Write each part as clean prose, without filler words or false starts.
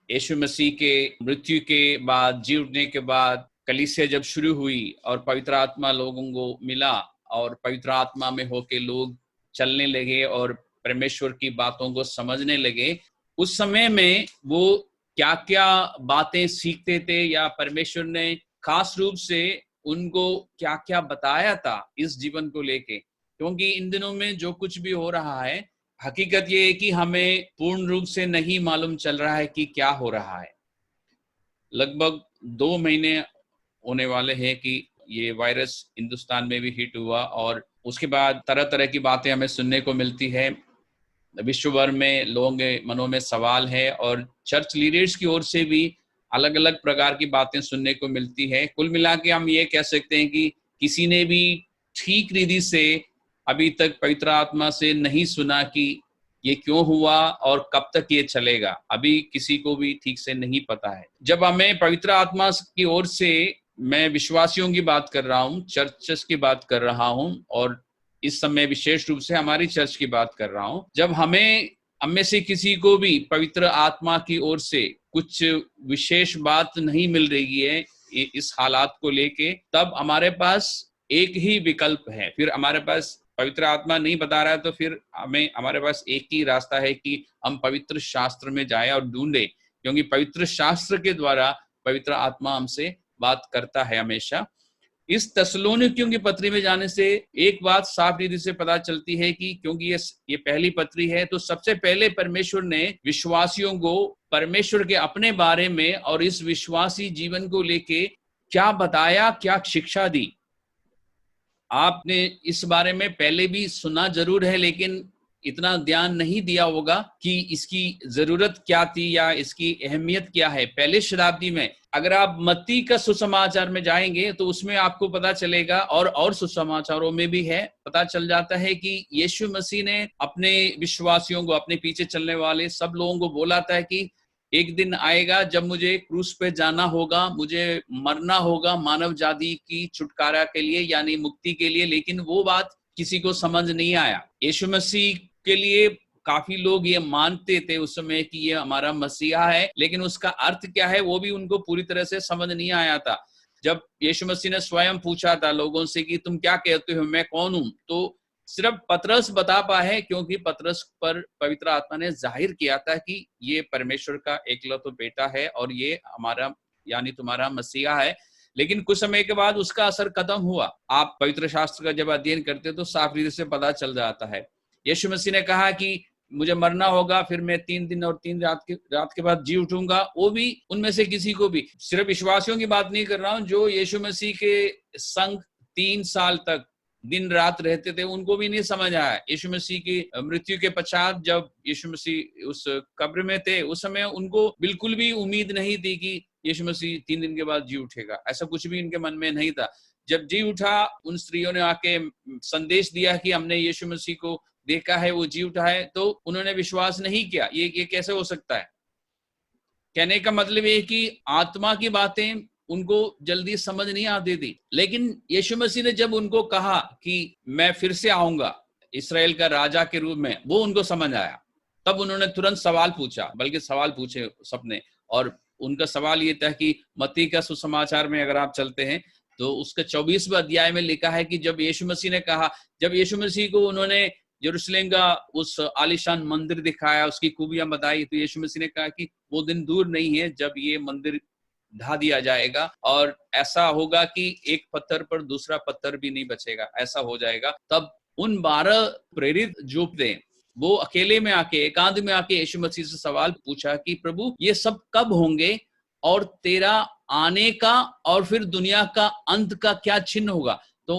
यीशु मसीह के मृत्यु के बाद, जी उठने के बाद कलीसिया जब शुरू हुई और पवित्र आत्मा लोगों को मिला और पवित्र आत्मा में होके लोग चलने लगे और परमेश्वर की बातों को समझने लगे, उस समय में वो क्या-क्या बातें सीखते थे या परमेश्वर ने खास रूप से उनको क्या-क्या बताया था इस जीवन को लेके। क्योंकि इन दिनों में जो कुछ भी हो रहा है, हकीकत ये है कि हमें पूर्ण रूप से नहीं मालूम चल रहा है कि क्या हो रहा है। लगभग 2 महीने होने वाले हैं कि ये वायरस हिंदुस्तान में भी हिट हुआ और उसके बाद तरह-तरह की बातें हमें सुनने को मिलती है। विश्व भर में लोगों के मनों में सवाल है और चर्च लीडर्स की ओर से भी अलग-अलग प्रकार की बातें सुनने को मिलती है। कुल मिला के हम ये कह सकते हैं कि किसी ने भी ठीक रीति से अभी तक पवित्र आत्मा से नहीं सुना कि ये क्यों हुआ और कब तक ये चलेगा। अभी किसी को भी ठीक से नहीं पता है। जब हमें पवित्र आत्मा की ओर से, मैं विश्वासियों की बात कर रहा हूँ, चर्चेस की बात कर रहा हूँ और इस समय विशेष रूप से हमारी चर्च की बात कर रहा हूं। जब हमें हम में से किसी को भी पवित्र आत्मा की ओर से कुछ विशेष बात नहीं मिल रही है इस हालात को लेके, तब हमारे पास एक ही विकल्प है। फिर हमारे पास पवित्र आत्मा नहीं बता रहा है तो फिर हमारे पास एक ही रास्ता है कि हम पवित्र शास्त्र में जाएं और ढूंढें, क्योंकि पवित्र शास्त्र के द्वारा पवित्र आत्मा हमसे बात करता है हमेशा। इस थिस्सलुनीकियों की पत्री में जाने से एक बात साफ रीति से पता चलती है कि क्योंकि ये पहली पत्री है, तो सबसे पहले परमेश्वर ने विश्वासियों को परमेश्वर के अपने बारे में और इस विश्वासी जीवन को लेके क्या बताया, क्या शिक्षा दी। आपने इस बारे में पहले भी सुना जरूर है, लेकिन इतना ध्यान नहीं दिया होगा कि इसकी जरूरत क्या थी या इसकी अहमियत क्या है। पहले शताब्दी में अगर आप मत्ती का सुसमाचार में जाएंगे तो उसमें आपको पता चलेगा, और सुसमाचारों में भी है, पता चल जाता है कि यीशु मसीह ने अपने विश्वासियों को, अपने पीछे चलने वाले सब लोगों को बोला था कि एक दिन आएगा जब मुझे क्रूस पे जाना होगा, मुझे मरना होगा मानव जाति की छुटकारा के लिए, यानी मुक्ति के लिए। लेकिन वो बात किसी को समझ नहीं आया। यीशु मसीह के लिए काफी लोग ये मानते थे उस समय कि ये हमारा मसीहा है, लेकिन उसका अर्थ क्या है वो भी उनको पूरी तरह से समझ नहीं आया था। जब यीशु मसीह ने स्वयं पूछा था लोगों से कि तुम क्या कहते हो, मैं कौन हूं, तो सिर्फ पतरस बता पाए, क्योंकि पतरस पर पवित्र आत्मा ने जाहिर किया था कि ये परमेश्वर का एकलौता बेटा है और ये हमारा यानी तुम्हारा मसीहा है। लेकिन कुछ समय के बाद उसका असर खत्म हुआ। आप पवित्र शास्त्र का जब अध्ययन करते हो तो साफ रीति से पता चल जाता है। यीशु मसीह ने कहा कि मुझे मरना होगा, फिर मैं 3 दिन और 3 रात के बाद जी उठूंगा। वो भी उनमें से किसी को भी, सिर्फ विश्वासियों की बात नहीं कर रहा हूं, जो यीशु मसीह के संग 3 साल तक दिन रात रहते थे, उनको भी नहीं समझ आया। यीशु मसीह की मृत्यु के पश्चात जब यीशु मसीह उस कब्र में थे, उस समय उनको बिल्कुल भी उम्मीद नहीं थी कि यीशु मसीह 3 दिन के बाद जी उठेगा। ऐसा कुछ भी इनके मन में नहीं था। जब जी उठा, उन स्त्रियों ने आके संदेश दिया कि हमने यीशु मसीह को देखा है, वो जी उठा है, तो उन्होंने विश्वास नहीं किया। ये कैसे हो सकता है? कहने का मतलब ये कि आत्मा की बातें उनको जल्दी समझ नहीं आती थी। लेकिन यीशु मसीह ने जब उनको कहा कि मैं फिर से आऊंगा इस्राएल का राजा के रूप में, वो उनको समझ आया। तब उन्होंने तुरंत सवाल पूछा, बल्कि सवाल पूछे सबने, और उनका सवाल ये था कि मत्ती का सुसमाचार में अगर आप चलते हैं तो उसके 24वें अध्याय में लिखा है कि जब यीशु मसीह ने कहा, जब यीशु मसीह को उन्होंने यरूशलेम का उस आलीशान मंदिर दिखाया, उसकी खूबियां बताई, तो यीशु मसीह ने कहा कि वो दिन दूर नहीं है जब ये मंदिर ढा दिया जाएगा और ऐसा होगा कि एक पत्थर पर दूसरा पत्थर भी नहीं बचेगा, ऐसा हो जाएगा। तब उन 12 प्रेरित जो थे, वो अकेले में आके, एकांत में आके यीशु मसीह से सवाल पूछा कि प्रभु ये सब कब होंगे और तेरा आने का और फिर दुनिया का अंत का क्या चिन्ह होगा। तो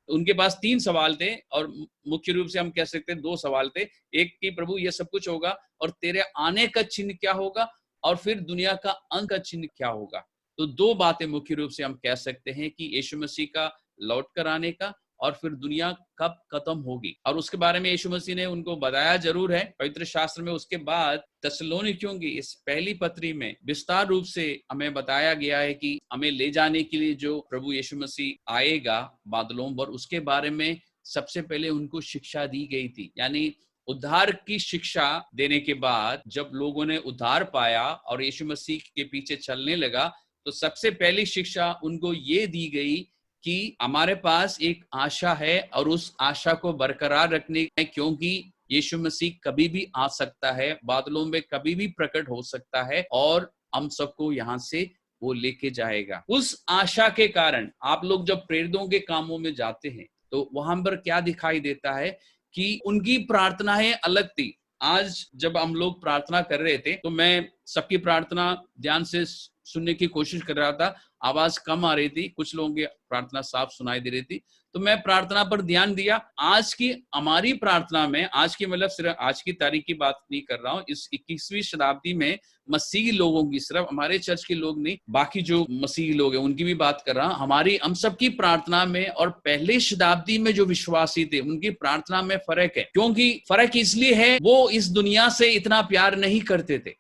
उनके पास 3 सवाल थे और मुख्य रूप से हम कह सकते हैं 2 सवाल थे। एक कि प्रभु ये सब कुछ होगा और तेरे आने का चिन्ह क्या होगा, और फिर दुनिया का अंत का चिन्ह क्या होगा। तो 2 बातें मुख्य रूप से हम कह सकते हैं कि यीशु मसीह का लौट कर आने का और फिर दुनिया कब खत्म होगी, और उसके बारे में यीशु मसीह ने उनको बताया जरूर है पवित्र शास्त्र में। उसके बाद थिस्सलुनीकियों की इस पहली पत्री में विस्तार रूप से हमें बताया गया है कि हमें ले जाने के लिए जो प्रभु यीशु मसीह आएगा बादलों पर, उसके बारे में सबसे पहले उनको शिक्षा दी गई थी। यानी उद्धार की शिक्षा देने के बाद जब लोगों ने उद्धार पाया और यीशु मसीह के पीछे चलने लगा, तो सबसे पहली शिक्षा उनको ये दी गई कि हमारे पास एक आशा है और उस आशा को बरकरार रखने है, क्योंकि यीशु मसीह कभी भी आ सकता है, बादलों में कभी भी प्रकट हो सकता है और हम सबको यहाँ से वो लेके जाएगा। उस आशा के कारण आप लोग जब प्रेरितों के कामों में जाते हैं तो वहां पर क्या दिखाई देता है कि उनकी प्रार्थनाएं अलग थी। आज जब हम लोग प्रार्थना कर रहे थे तो मैं सबकी प्रार्थना ध्यान से सुनने की कोशिश कर रहा था। आवाज कम आ रही थी, कुछ लोगों की प्रार्थना साफ सुनाई दे रही थी, तो मैं प्रार्थना पर ध्यान दिया। आज की हमारी प्रार्थना में, आज की मतलब सिर्फ आज की तारीख की बात नहीं कर रहा हूँ, इस 21वीं शताब्दी में मसीही लोगों की, सिर्फ हमारे चर्च के लोग नहीं, बाकी जो मसीही लोग हैं उनकी भी बात कर रहा हूँ। हमारी हम सबकी प्रार्थना में और पहले शताब्दी में जो विश्वासी थे उनकी प्रार्थना में फर्क है। क्योंकि फर्क इसलिए है, वो इस दुनिया से इतना प्यार नहीं करते थे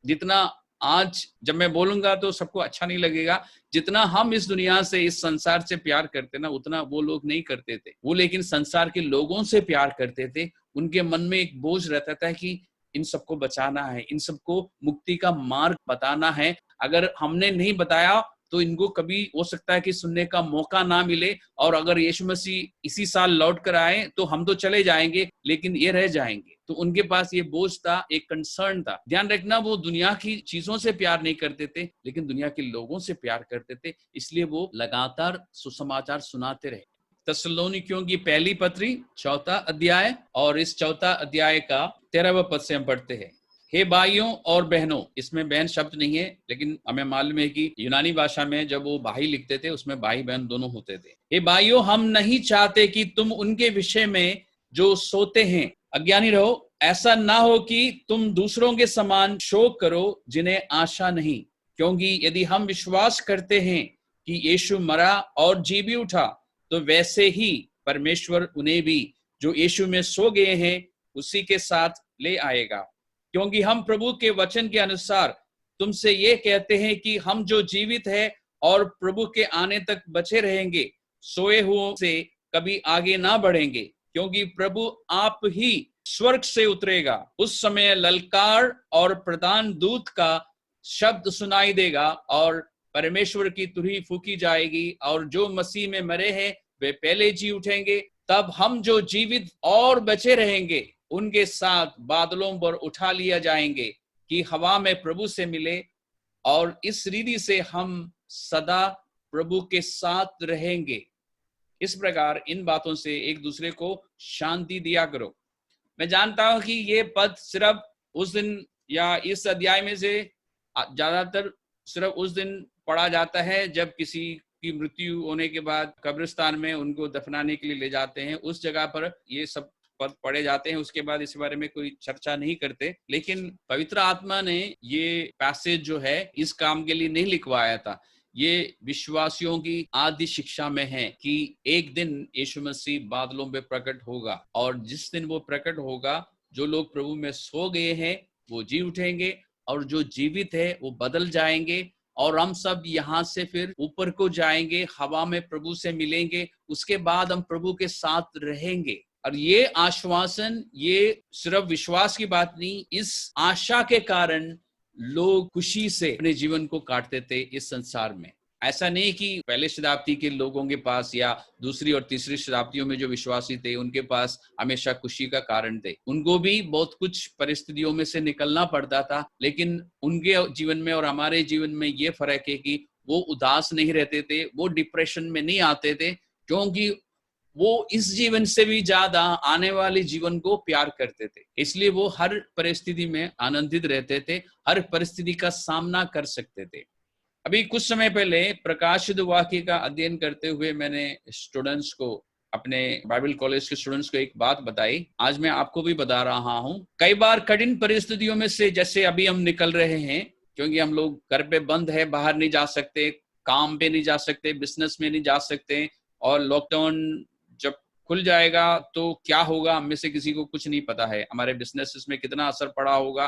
जितना आज, जब मैं बोलूंगा तो सबको अच्छा नहीं लगेगा, जितना हम इस दुनिया से, इस संसार से प्यार करते ना, उतना वो लोग नहीं करते थे। वो लेकिन संसार के लोगों से प्यार करते थे। उनके मन में एक बोझ रहता था कि इन सबको बचाना है, इन सबको मुक्ति का मार्ग बताना है। अगर हमने नहीं बताया तो इनको कभी हो सकता है कि सुनने का मौका ना मिले, और अगर यीशु मसीह इसी साल लौट कर आए तो हम तो चले जाएंगे लेकिन ये रह जाएंगे। तो उनके पास ये बोझ था, एक कंसर्न था। ध्यान रखना, वो दुनिया की चीजों से प्यार नहीं करते थे लेकिन दुनिया के लोगों से प्यार करते थे, इसलिए वो लगातार सुसमाचार सुनाते रहे। थिस्सलुनीकियों की पहली पत्री 4 अध्याय और इस 4 अध्याय का 13वां पद से हम पढ़ते हैं। हे भाइयों और बहनों, इसमें बहन शब्द नहीं है लेकिन हमें मालूम है कि यूनानी भाषा में जब वो भाई लिखते थे उसमें भाई बहन दोनों होते थे। हे भाइयों, हम नहीं चाहते कि तुम उनके विषय में जो सोते हैं अज्ञानी रहो। ऐसा ना हो कि तुम दूसरों के समान शोक करो जिन्हें आशा नहीं। क्योंकि यदि हम विश्वास करते हैं कि यीशु मरा और जी भी उठा, तो वैसे ही परमेश्वर उन्हें भी जो यीशु में सो गए हैं उसी के साथ ले आएगा। क्योंकि हम प्रभु के वचन के अनुसार तुमसे ये कहते हैं कि हम जो जीवित है और प्रभु के आने तक बचे रहेंगे, सोए हुओं से कभी आगे ना बढ़ेंगे। क्योंकि प्रभु आप ही स्वर्ग से उतरेगा, उस समय ललकार और प्रधान दूत का शब्द सुनाई देगा और परमेश्वर की तुरही फूकी जाएगी, और जो मसीह में मरे हैं वे पहले जी उठेंगे। तब हम जो जीवित और बचे रहेंगे उनके साथ बादलों पर उठा लिया जाएंगे कि हवा में प्रभु से मिले, और इस रीति से हम सदा प्रभु के साथ रहेंगे। इस प्रकार इन बातों से एक दूसरे को शांति दिया करो। मैं जानता हूं कि ये पद सिर्फ उस दिन या इस अध्याय में से ज्यादातर सिर्फ उस दिन पढ़ा जाता है जब किसी की मृत्यु होने के बाद कब्रिस्तान में उनको दफनाने के लिए ले जाते हैं, उस जगह पर ये सब पद पढ़े जाते हैं। उसके बाद इस बारे में कोई चर्चा नहीं करते। लेकिन पवित्र आत्मा ने ये पैसेज जो है इस काम के लिए नहीं लिखवाया था। ये विश्वासियों की आदि शिक्षा में है कि एक दिन यीशु मसीह बादलों में प्रकट होगा, और जिस दिन वो प्रकट होगा, जो लोग प्रभु में सो गए हैं वो जी उठेंगे, और जो जीवित है वो बदल जाएंगे, और हम सब यहाँ से फिर ऊपर को जाएंगे, हवा में प्रभु से मिलेंगे। उसके बाद हम प्रभु के साथ रहेंगे। और ये आश्वासन, ये सिर्फ विश्वास की बात नहीं, इस आशा के कारण लोग खुशी से अपने जीवन को काटते थे इस संसार में। ऐसा नहीं कि पहले शताब्दी के लोगों के पास या दूसरी और तीसरी शताब्दियों में जो विश्वासी थे उनके पास हमेशा खुशी का कारण थे। उनको भी बहुत कुछ परिस्थितियों में से निकलना पड़ता था, लेकिन उनके जीवन में और हमारे जीवन में ये फर्क है कि वो उदास नहीं रहते थे, वो डिप्रेशन में नहीं आते थे, क्योंकि वो इस जीवन से भी ज्यादा आने वाले जीवन को प्यार करते थे। इसलिए वो हर परिस्थिति में आनंदित रहते थे, हर परिस्थिति का सामना कर सकते थे। अभी कुछ समय पहले प्रकाशित वाक्य का अध्ययन करते हुए मैंने स्टूडेंट्स को, अपने बाइबल कॉलेज के स्टूडेंट्स को एक बात बताई। आज मैं आपको भी बता रहा हूं। कई बार कठिन परिस्थितियों में से जैसे अभी हम निकल रहे हैं, क्योंकि हम लोग घर पे बंद है, बाहर नहीं जा सकते, काम पे नहीं जा सकते, बिजनेस में नहीं जा सकते, और लॉकडाउन जब खुल जाएगा तो क्या होगा हम में से किसी को कुछ नहीं पता है। हमारे बिजनेस में कितना असर पड़ा होगा,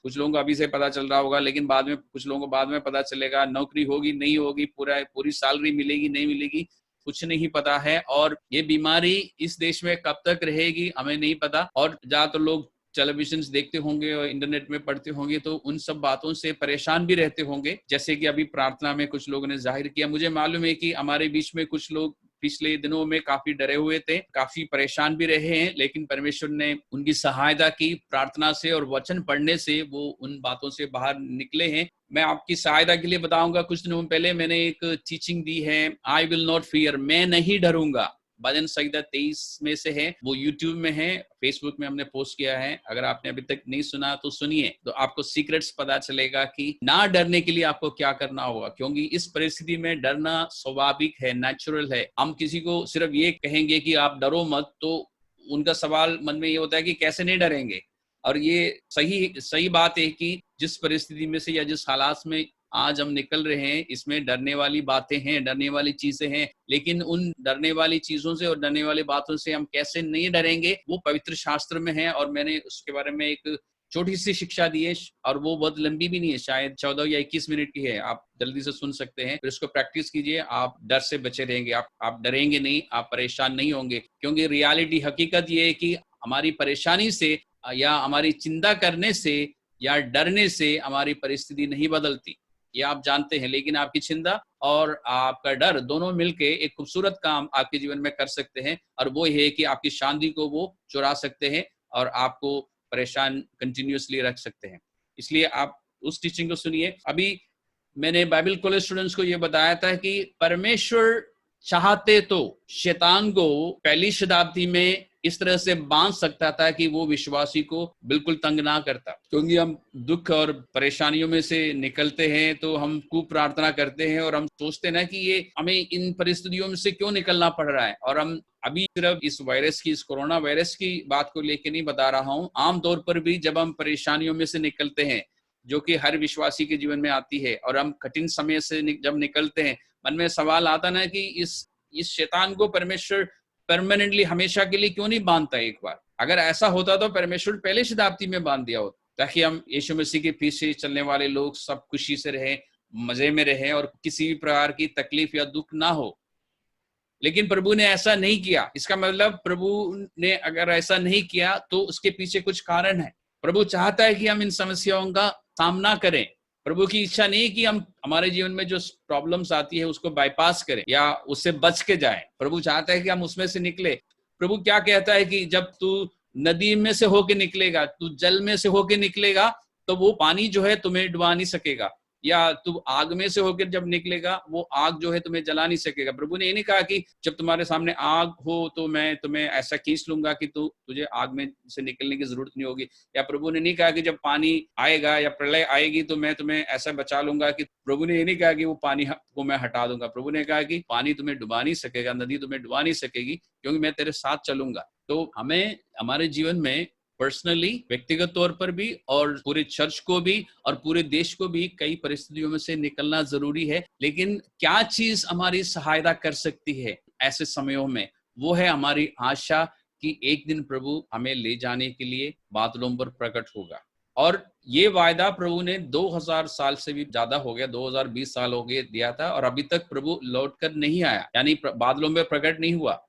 कुछ लोगों को अभी से पता चल रहा होगा, लेकिन बाद में कुछ लोगों को बाद में पता चलेगा। नौकरी होगी नहीं होगी, पूरी सैलरी मिलेगी नहीं मिलेगी, कुछ नहीं पता है, और ये बीमारी इस देश में कब तक रहेगी हमें नहीं पता। और ज्यादातर लोग टेलीविजन देखते होंगे और इंटरनेट में पढ़ते होंगे तो उन सब बातों से परेशान भी रहते होंगे, जैसे कि अभी प्रार्थना में कुछ लोगों ने जाहिर किया। मुझे मालूम है कि हमारे बीच में कुछ लोग पिछले दिनों में काफी डरे हुए थे, काफी परेशान भी रहे हैं, लेकिन परमेश्वर ने उनकी सहायता की, प्रार्थना से और वचन पढ़ने से वो उन बातों से बाहर निकले हैं। मैं आपकी सहायता के लिए बताऊंगा, कुछ दिनों पहले मैंने एक टीचिंग दी है, आई विल नॉट फियर, मैं नहीं डरूंगा। भजन संहिता 23 में से है, वो यूट्यूब में है, फेसबुक में हमने पोस्ट किया है। अगर आपने अभी तक नहीं सुना तो सुनिए, तो आपको सीक्रेट्स पता चलेगा कि ना डरने के लिए आपको क्या करना होगा, क्योंकि इस परिस्थिति में डरना स्वाभाविक है, नेचुरल है। हम किसी को सिर्फ ये कहेंगे कि आप डरो मत, तो उनका सवाल मन में ये होता है कि कैसे नहीं डरेंगे। और ये सही बात है कि जिस परिस्थिति में से या जिस हालात में आज हम निकल रहे हैं, इसमें डरने वाली बातें हैं, डरने वाली चीजें हैं, लेकिन उन डरने वाली चीजों से और डरने वाली बातों से हम कैसे नहीं डरेंगे, वो पवित्र शास्त्र में है। और मैंने उसके बारे में एक छोटी सी शिक्षा दी है, और वो बहुत लंबी भी नहीं है, शायद 14 या 21 मिनट की है, आप जल्दी से सुन सकते हैं, फिर उसको प्रैक्टिस कीजिए, आप डर से बचे रहेंगे, आप डरेंगे नहीं, आप परेशान नहीं होंगे। क्योंकि रियलिटी, हकीकत ये है कि हमारी परेशानी से या हमारी चिंता करने से या डरने से हमारी परिस्थिति नहीं बदलती, ये आप जानते हैं। लेकिन आपकी चिंता और आपका डर दोनों मिलके एक खूबसूरत काम आपके जीवन में कर सकते हैं, और वो है कि आपकी शांति को वो चुरा सकते हैं और आपको परेशान कंटिन्यूअसली रख सकते हैं। इसलिए आप उस टीचिंग को सुनिए। अभी मैंने बाइबल कॉलेज स्टूडेंट्स को ये बताया था कि परमेश्वर चाहते तो शैतान को पहली शताब्दी में इस तरह से बांध सकता था कि वो विश्वासी को बिल्कुल तंग ना करता। क्योंकि हम दुख और परेशानियों में से निकलते हैं तो हम खूब प्रार्थना करते हैं, और हम सोचते हैं ना कि ये हमें इन परिस्थितियों में से क्यों निकलना पड़ रहा है। और हम अभी सिर्फ इस वायरस की, इस कोरोना वायरस की बात को लेकर नहीं बता रहा हूँ, आमतौर पर भी जब हम परेशानियों में से निकलते हैं, जो कि हर विश्वासी के जीवन में आती है, और हम कठिन समय से जब निकलते हैं, मन में सवाल आता ना कि इस शैतान को परमेश्वर परमानेंटली हमेशा के लिए क्यों नहीं बांधता एक बार। अगर ऐसा होता तो परमेश्वर पहले शताब्दी में बांध दिया होता, ताकि हम यीशु मसीह के पीछे चलने वाले लोग सब खुशी से रहें, मजे में रहें, और किसी भी प्रकार की तकलीफ या दुख ना हो। लेकिन प्रभु ने ऐसा नहीं किया। इसका मतलब प्रभु ने अगर ऐसा नहीं किया तो उसके पीछे कुछ कारण है। प्रभु चाहता है कि हम इन समस्याओं का सामना करें। प्रभु की इच्छा नहीं कि हम हमारे जीवन में जो प्रॉब्लम्स आती है उसको बाईपास करें या उससे बच के जाएं। प्रभु चाहता है कि हम उसमें से निकले। प्रभु क्या कहता है कि जब तू नदी में से होके निकलेगा, तू जल में से होके निकलेगा, तो वो पानी जो है तुम्हें डुबा नहीं सकेगा, या तू आग में से होकर जब निकलेगा वो आग जो है तुम्हें जला नहीं सकेगा। प्रभु ने ये नहीं कहा कि जब तुम्हारे सामने आग हो तो मैं तुम्हें ऐसा खींच लूंगा कि तुझे आग में से निकलने की जरूरत नहीं होगी। या प्रभु ने नहीं कहा कि जब पानी आएगा या प्रलय आएगी तो मैं तुम्हें ऐसा बचा लूंगा कि प्रभु ने ये नहीं कहा कि वो पानी को मैं हटा दूंगा। प्रभु ने कहा कि पानी तुम्हें डुबा नहीं सकेगा, नदी तुम्हें डुबा नहीं सकेगी, क्योंकि मैं तेरे साथ चलूंगा। तो हमें हमारे जीवन में पर्सनली, व्यक्तिगत तौर पर भी, और पूरे चर्च को भी और पूरे देश को भी कई परिस्थितियों में से निकलना जरूरी है। लेकिन क्या चीज हमारी सहायता कर सकती है ऐसे समयों में? वो है हमारी आशा कि एक दिन प्रभु हमें ले जाने के लिए बादलों पर प्रकट होगा। और ये वायदा प्रभु ने 2000 साल से भी ज्यादा हो गया, 2020 साल हो गए दिया था, और अभी तक प्रभु लौटकर नहीं आया, यानी बादलों में प्रकट नहीं हुआ।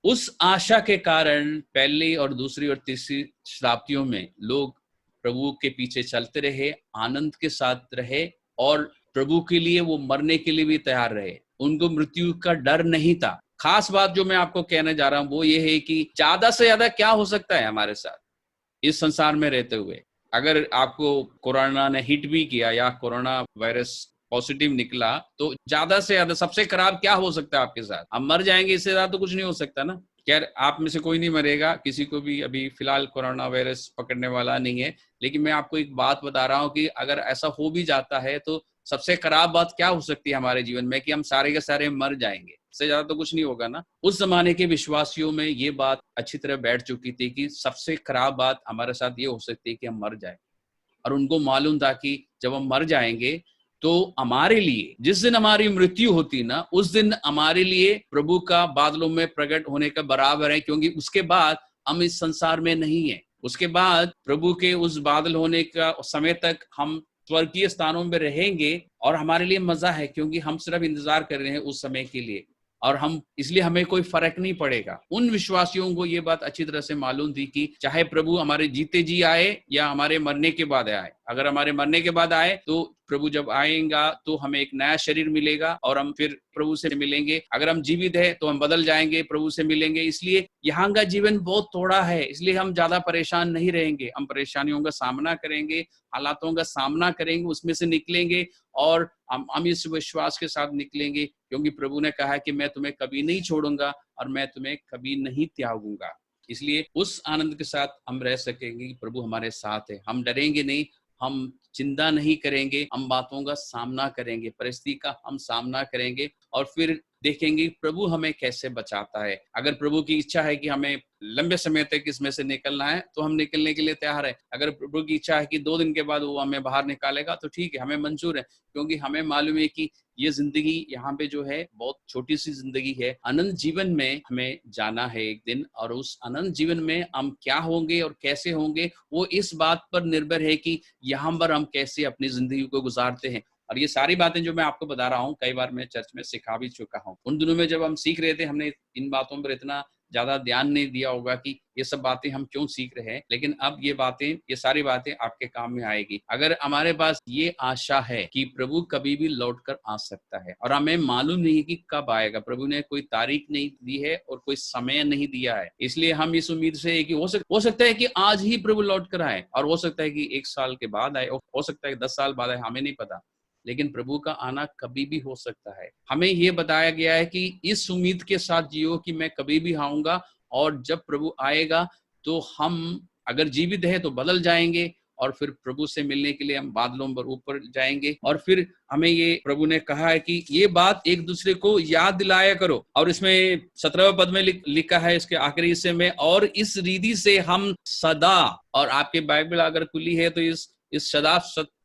उस आशा के कारण पहली और दूसरी और तीसरी शताब्दियों में लोग प्रभु के पीछे चलते रहे, आनंद के साथ रहे, और प्रभु के लिए वो मरने के लिए भी तैयार रहे। उनको मृत्यु का डर नहीं था। खास बात जो मैं आपको कहने जा रहा हूं वो ये है कि ज्यादा से ज्यादा क्या हो सकता है हमारे साथ इस संसार में रहते हुए। अगर आपको कोरोना ने हिट भी किया या कोरोना वायरस पॉजिटिव निकला, तो ज्यादा से ज्यादा सबसे खराब क्या हो सकता है आपके साथ? आप मर जाएंगे, इससे ज्यादा तो कुछ नहीं हो सकता ना। खैर, आप में से कोई नहीं मरेगा, किसी को भी अभी फिलहाल कोरोना वायरस पकड़ने वाला नहीं है। लेकिन मैं आपको एक बात बता रहा हूँ कि अगर ऐसा हो भी जाता है तो सबसे खराब बात क्या हो सकती है हमारे जीवन में? कि हम सारे के सारे मर जाएंगे, इससे ज्यादा तो कुछ नहीं होगा ना। उस जमाने के विश्वासियों में ये बात अच्छी तरह बैठ चुकी थी कि सबसे खराब बात हमारे साथ ये हो सकती है कि हम मर जाए। और उनको मालूम था कि जब हम मर जाएंगे तो हमारे लिए, जिस दिन हमारी मृत्यु होती ना, उस दिन हमारे लिए प्रभु का बादलों में प्रकट होने का बराबर है, क्योंकि उसके बाद हम इस संसार में नहीं है। उसके बाद प्रभु के उस बादल होने का समय तक हम स्वर्गीय स्थानों में रहेंगे, और हमारे लिए मजा है, क्योंकि हम सिर्फ इंतजार कर रहे हैं उस समय के लिए। और हम इसलिए हमें कोई फर्क नहीं पड़ेगा। उन विश्वासियों को ये बात अच्छी तरह से मालूम थी कि चाहे प्रभु हमारे जीते जी आए या हमारे मरने के बाद आए, अगर हमारे मरने के बाद आए तो प्रभु जब आएगा तो हमें एक नया शरीर मिलेगा और हम फिर प्रभु से मिलेंगे। अगर हम जीवित है तो हम बदल जाएंगे, प्रभु से मिलेंगे। इसलिए यहाँ का जीवन बहुत थोड़ा है, इसलिए हम ज्यादा परेशान नहीं रहेंगे। हम परेशानियों का सामना करेंगे, हालातों का सामना करेंगे, उसमें से निकलेंगे और हम इस विश्वास के साथ निकलेंगे, क्योंकि प्रभु ने कहा कि मैं तुम्हें कभी नहीं छोड़ूंगा और मैं तुम्हें कभी नहीं त्यागूंगा। इसलिए उस आनंद के साथ हम रह सकेंगे कि प्रभु हमारे साथ है। हम डरेंगे नहीं, हम चिंता नहीं करेंगे, हम बातों का सामना करेंगे, परिस्थिति का हम सामना करेंगे और फिर देखेंगे प्रभु हमें कैसे बचाता है। अगर प्रभु की इच्छा है कि हमें लंबे समय तक इसमें से निकलना है तो हम निकलने के लिए तैयार है। अगर प्रभु की इच्छा है कि 2 दिन के बाद वो हमें बाहर निकालेगा तो ठीक है, हमें मंजूर है, क्योंकि हमें मालूम है कि ये जिंदगी यहाँ पे जो है बहुत छोटी सी जिंदगी है। अनंत जीवन में हमें जाना है एक दिन, और उस अनंत जीवन में हम क्या होंगे और कैसे होंगे वो इस बात पर निर्भर है कि यहाँ पर हम कैसे अपनी जिंदगी को गुजारते हैं। और ये सारी बातें जो मैं आपको बता रहा हूँ कई बार मैं चर्च में सिखा भी चुका हूँ। उन दिनों में जब हम सीख रहे थे हमने इन बातों पर इतना ज्यादा ध्यान नहीं दिया होगा कि ये सब बातें हम क्यों सीख रहे हैं, लेकिन अब ये सारी बातें आपके काम में आएगी। अगर हमारे पास ये आशा है कि प्रभु कभी भी लौट कर आ सकता है और हमें मालूम नहीं कि कब आएगा, प्रभु ने कोई तारीख नहीं दी है और कोई समय नहीं दिया है, इसलिए हम इस उम्मीद से कि हो सकता है कि आज ही प्रभु लौट कर आए, और हो सकता है कि 1 साल के बाद आए, हो सकता है 10 साल बाद आए, हमें नहीं पता। लेकिन प्रभु का आना कभी भी हो सकता है। हमें ये बताया गया है कि इस उम्मीद के साथ जियो कि मैं कभी भी आऊंगा, और जब प्रभु आएगा तो हम अगर जीवित है तो बदल जाएंगे और फिर प्रभु से मिलने के लिए हम बादलों पर ऊपर जाएंगे। और फिर हमें ये प्रभु ने कहा है कि ये बात एक दूसरे को याद दिलाया करो, और इसमें 17वें पद में लिखा है इसके आखिरी हिस्से में, और इस रीति से हम सदा, और आपके बाइबल अगर खुली है तो इस सदा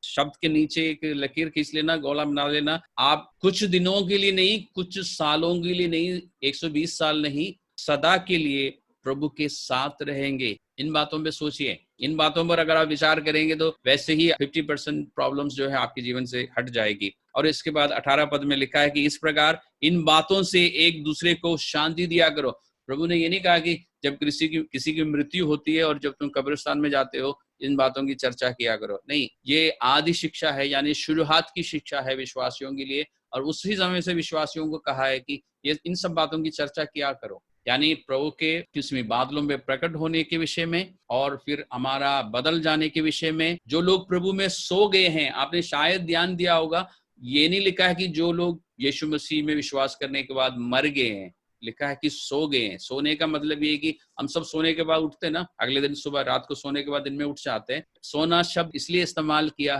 शब्द के नीचे एक लकीर खींच लेना, गोला बना लेना। आप कुछ दिनों के लिए नहीं, कुछ सालों के लिए नहीं, 120 साल नहीं, सदा के लिए प्रभु के साथ रहेंगे। इन बातों पे सोचिए, इन बातों पर अगर आप विचार करेंगे तो वैसे ही 50% प्रॉब्लम्स जो है आपके जीवन से हट जाएगी। और इसके बाद 18 पद में लिखा है कि इस प्रकार इन बातों से एक दूसरे को शांति दिया करो। प्रभु ने ये नहीं कहा कि जब किसी की मृत्यु होती है और जब तुम कब्रिस्तान में जाते हो इन बातों की चर्चा किया करो, नहीं, ये आदि शिक्षा है, यानी शुरुआत की शिक्षा है विश्वासियों के लिए। और उसी समय से विश्वासियों को कहा है कि ये इन सब बातों की चर्चा किया करो, यानी प्रभु के किस्मी बादलों में प्रकट होने के विषय में और फिर हमारा बदल जाने के विषय में। जो लोग प्रभु में सो गए हैं, आपने शायद ध्यान दिया होगा, ये नहीं लिखा है कि जो लोग यीशु मसीह में विश्वास करने के बाद मर गए हैं, लिखा है कि सो गए हैं। सोने का मतलब ये कि हम सब सोने के बाद उठते ना, अगले दिन सुबह, रात को सोने के बाद दिन में उठ जाते हैं। सोना शब्द इसलिए इस्तेमाल किया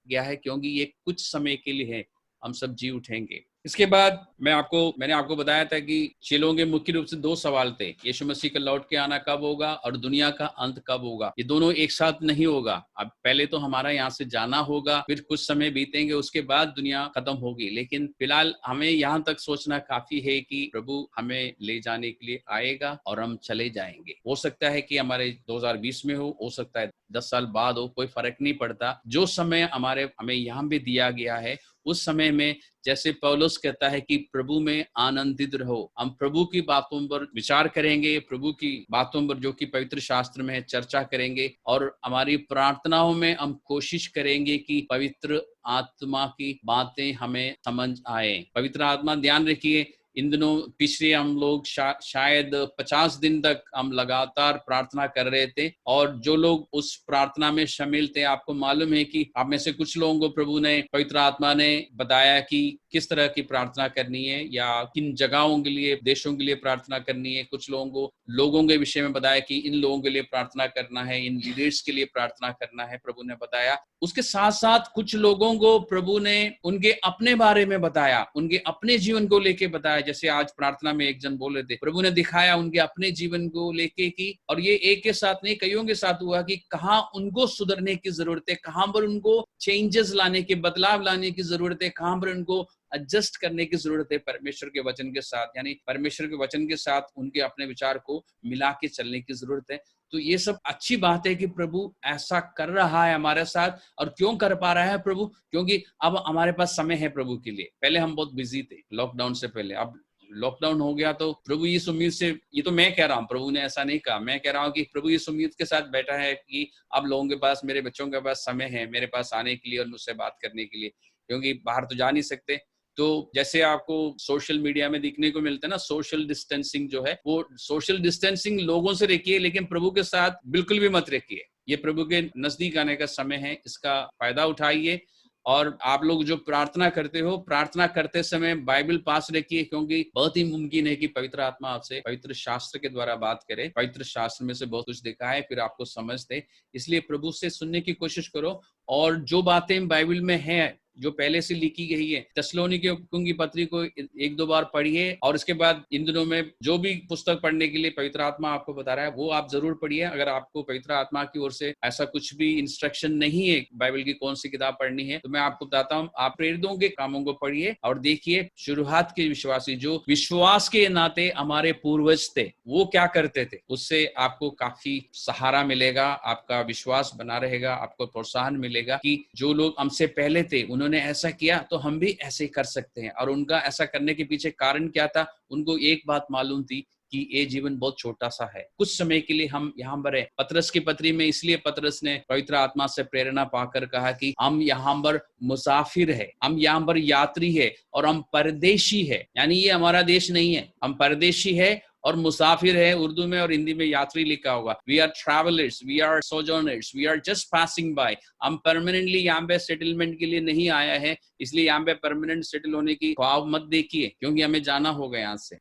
गया है क्योंकि ये कुछ समय के लिए है, हम सब जी उठेंगे। इसके बाद मैंने आपको बताया था कि चेलों के मुख्य रूप से 2 सवाल थे, यीशु मसीह का लौट के आना कब होगा और दुनिया का अंत कब होगा। ये दोनों एक साथ नहीं होगा। अब पहले तो हमारा यहाँ से जाना होगा, फिर कुछ समय बीतेंगे, उसके बाद दुनिया खत्म होगी। लेकिन फिलहाल हमें यहाँ तक सोचना काफी है कि प्रभु हमें ले जाने के लिए आएगा और हम चले जाएंगे। हो सकता है कि हमारे 2020 में हो सकता है 10 साल बाद हो, कोई फर्क नहीं पड़ता। जो समय हमें यहाँ भी दिया गया है उस समय में, जैसे पौलुस कहता है कि प्रभु में आनंदित रहो। हम प्रभु की बातों पर विचार करेंगे, प्रभु की बातों पर जो कि पवित्र शास्त्र में है चर्चा करेंगे, और हमारी प्रार्थनाओं में हम कोशिश करेंगे कि पवित्र आत्मा की बातें हमें समझ आए। पवित्र आत्मा, ध्यान रखिए, इन दिनों पिछले हम लोग शायद 50 दिन तक हम लगातार प्रार्थना कर रहे थे, और जो लोग उस प्रार्थना में शामिल थे, आपको मालूम है कि आप में से कुछ लोगों को प्रभु ने, पवित्र आत्मा ने बताया कि किस तरह की प्रार्थना करनी है या किन जगहों के लिए, देशों के लिए प्रार्थना करनी है। कुछ लोगों को लोगों के विषय में बताया कि इन लोगों के लिए प्रार्थना करना है, इन लीडर्स के लिए प्रार्थना करना है, प्रभु ने बताया। उसके साथ साथ कुछ लोगों को प्रभु ने उनके अपने बारे में बताया, उनके अपने जीवन को लेके बताया। जैसे आज प्रार्थना में एक जन बोल रहे थे, प्रभु ने दिखाया उनके अपने जीवन को लेके की, और ये एक के साथ नहीं कईयों के साथ हुआ कि कहाँ उनको सुधरने की जरूरत है, कहाँ पर उनको चेंजेस लाने की, बदलाव लाने की जरूरत है, कहाँ पर उनको एडजस्ट करने की जरूरत है परमेश्वर के वचन के साथ, यानी परमेश्वर के वचन के साथ उनके अपने विचार को मिला के चलने की जरूरत है। तो ये सब अच्छी बात है कि प्रभु ऐसा कर रहा है हमारे साथ। और क्यों कर पा रहा है प्रभु? क्योंकि अब हमारे पास समय है प्रभु के लिए। पहले हम बहुत बिजी थे लॉकडाउन से पहले, अब लॉकडाउन हो गया तो प्रभु यीशु उम्मीद से, ये तो मैं कह रहा हूँ, प्रभु ने ऐसा नहीं कहा, मैं कह रहा हूँ कि प्रभु यीशु उम्मीद के साथ बैठा है कि अब लोगों के पास, मेरे बच्चों के पास समय है मेरे पास आने के लिए और मुझसे बात करने के लिए, क्योंकि बाहर तो जा नहीं सकते। तो जैसे आपको सोशल मीडिया में दिखने को मिलता है ना, सोशल डिस्टेंसिंग जो है, वो सोशल डिस्टेंसिंग लोगों से रखिए, लेकिन प्रभु के साथ बिल्कुल भी मत रखिए। ये प्रभु के नजदीक आने का समय है, इसका फायदा उठाइए। और आप लोग जो प्रार्थना करते हो, प्रार्थना करते समय बाइबल पास रखिए, क्योंकि बहुत ही मुमकिन है कि पवित्र आत्मा आपसे पवित्र शास्त्र के द्वारा बात करे, पवित्र शास्त्र में से बहुत कुछ दिखाए, फिर आपको समझ दे। इसलिए प्रभु से सुनने की कोशिश करो, और जो बातें बाइबल में है, जो पहले से लिखी गई है, थिस्सलुनीकियों की पत्री को एक दो बार पढ़िए, और उसके बाद इन दिनों में जो भी पुस्तक पढ़ने के लिए पवित्र आत्मा आपको बता रहा है वो आप जरूर पढ़िए। अगर आपको पवित्र आत्मा की ओर से ऐसा कुछ भी इंस्ट्रक्शन नहीं है बाइबल की कौन सी किताब पढ़नी है, तो मैं आपको बताता हूँ, आप प्रेरितों के कामों को पढ़िए और देखिए शुरुआत के विश्वासी जो विश्वास के नाते हमारे पूर्वज थे वो क्या करते थे, उससे आपको काफी सहारा मिलेगा, आपका विश्वास बना रहेगा, आपको प्रोत्साहन मिलेगा कि जो लोग हमसे पहले थे उन्होंने ऐसा किया तो हम भी ऐसे कर सकते हैं। और उनका ऐसा करने के पीछे कारण क्या था, उनको एक बात मालूम थी कि ये जीवन बहुत छोटा सा है, कुछ समय के लिए हम यहाँ पर है। पतरस की पत्री में इसलिए पतरस ने पवित्र आत्मा से प्रेरणा पाकर कहा कि हम यहाँ पर मुसाफिर है, हम यहाँ पर यात्री है और हम परदेशी है, यानी ये हमारा देश नहीं है, हम परदेशी है और मुसाफिर है। उर्दू में और हिंदी में यात्री लिखा होगा। We are travellers, we are sojourners, we are just passing by. हम परमानेंटली यहाँ पे सेटलमेंट के लिए नहीं आया है, इसलिए यहाँ पे परमानेंट सेटल होने की ख्वाब मत देखिए, क्योंकि हमें जाना होगा यहाँ से।